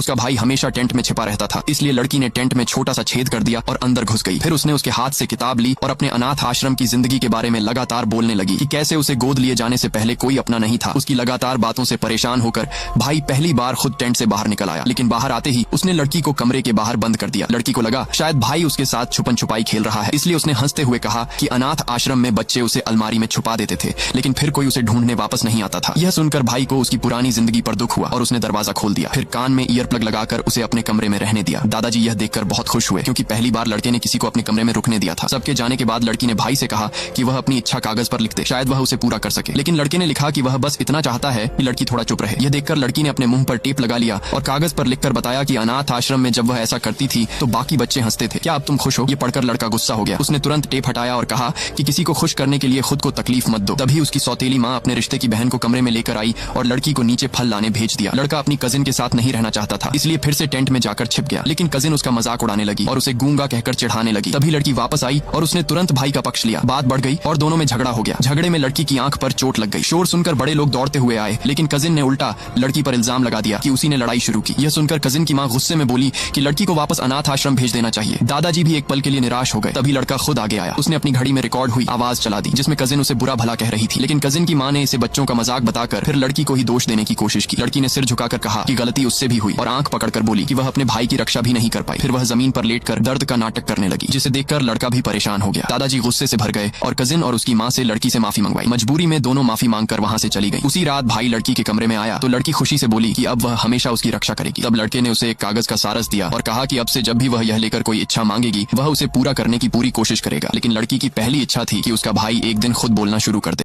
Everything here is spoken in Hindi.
उसका भाई हमेशा टेंट में छिपा रहता था, इसलिए लड़की ने टेंट में छोटा सा छेद कर दिया और अंदर घुस गई। फिर उसने उसके हाथ से किताब ली और अपने अनाथ आश्रम की जिंदगी के बारे में लगातार बोलने लगी कि कैसे उसे गोद लिए जाने से पहले कोई अपना नहीं था। उसकी लगातार बातों से परेशान होकर भाई पहली बार खुद टेंट से बाहर निकल आया, लेकिन बाहर आते ही उसने लड़की को कमरे के बाहर बंद कर दिया। लड़की को लगा शायद भाई उसके साथ छुपन छुपाई खेल रहा है, इसलिए उसने हंसते हुए कहा कि अनाथ आश्रम में बच्चे उसे अलमारी में छुपा देते थे, लेकिन फिर कोई उसे ढूंढने वापस नहीं आता था। यह सुनकर भाई को उसकी पुरानी जिंदगी पर दुख हुआ और उसने दरवाजा खोल दिया। फिर कान में ईयर प्लग लगाकर उसे अपने कमरे में रहने दिया। दादाजी यह देखकर बहुत खुश हुए, क्योंकि पहली बार लड़के ने किसी को अपने कमरे में रुकने दिया था। सबके जाने के बाद लड़की ने भाई से कहा कि वह अपनी इच्छा कागज पर लिख दे, शायद वह उसे पूरा कर सके। लेकिन लड़के ने लिखा कि वह बस इतना चाहता है कि लड़की थोड़ा चुप रहे। यह देखकर लड़की ने अपने मुंह पर टेप लगा लिया और कागज पर लिखकर बताया कि अनाथ आश्रम में जब वह ऐसा करती थी तो बाकी बच्चे हंसते थे। क्या अब तुम खुश हो? ये पढ़कर लड़का गुस्सा हो गया। उसने तुरंत टेप हटाया और कहा कि किसी को खुश करने के लिए खुद को तकलीफ मत दो। तभी उसकी सौतेली माँ अपने रिश्ते की बहन को कमरे में लेकर आई और लड़की को नीचे फल लाने भेज दिया। लड़का अपनी कजिन के साथ नहीं रहना चाहता था, इसलिए फिर से टेंट में जाकर छिप गया, लेकिन कजिन उसका मजाक उड़ाने लगी और उसे गूंगा कहकर चिढ़ाने लगी। तभी लड़की वापस आई और उसने तुरंत भाई का पक्ष लिया। बात बढ़ गई और दोनों में झगड़ा हो गया। झगड़े में लड़की की आंख पर चोट लग गई। शोर सुनकर बड़े लोग दौड़ते हुए आए, लेकिन कजिन ने उल्टा लड़की पर इल्जाम लगा दिया कि उसी ने लड़ाई शुरू की। यह सुनकर कजिन की माँ गुस्से में बोली कि लड़की को वापस अनाथ आश्रम भेज देना चाहिए। दादाजी भी एक पल के लिए निराश हो गए। तभी लड़का खुद आगे आया। उसने अपनी घड़ी में रिकॉर्ड हुई आवाज चला दी, जिसमें कजिन उसे बुरा भला कह रही थी, लेकिन कजिन की माँ ने इसे बच्चों का मजाक बताकर फिर लड़की को ही दोष देने की कोशिश की। लड़की ने सिर झुकाकर कहा कि गलती उससे भी हुई और आंख पकड़कर बोली कि वह अपने भाई की रक्षा भी नहीं कर पाई। फिर वह जमीन पर लेटकर दर्द का नाटक करने लगी, जिसे देखकर लड़का भी परेशान हो गया। दादाजी गुस्से से भर गए और कजिन और उसकी माँ से लड़की से माफी मंगवाई। मजबूरी में दोनों माफी मांगकर वहां से चली गई। उसी रात भाई लड़की के कमरे में आया तो लड़की खुशी से बोली कि अब वह हमेशा उसकी रक्षा करेगी। तब लड़के ने उसे एक कागज का सारस दिया और कहा कि अब से जब भी वह यह लेकर कोई इच्छा मांगेगी वह उसे पूरा करने की पूरी कोशिश करेगा। लेकिन लड़की की पहली इच्छा थी कि उसका भाई एक दिन खुद बोलना शुरू कर दे।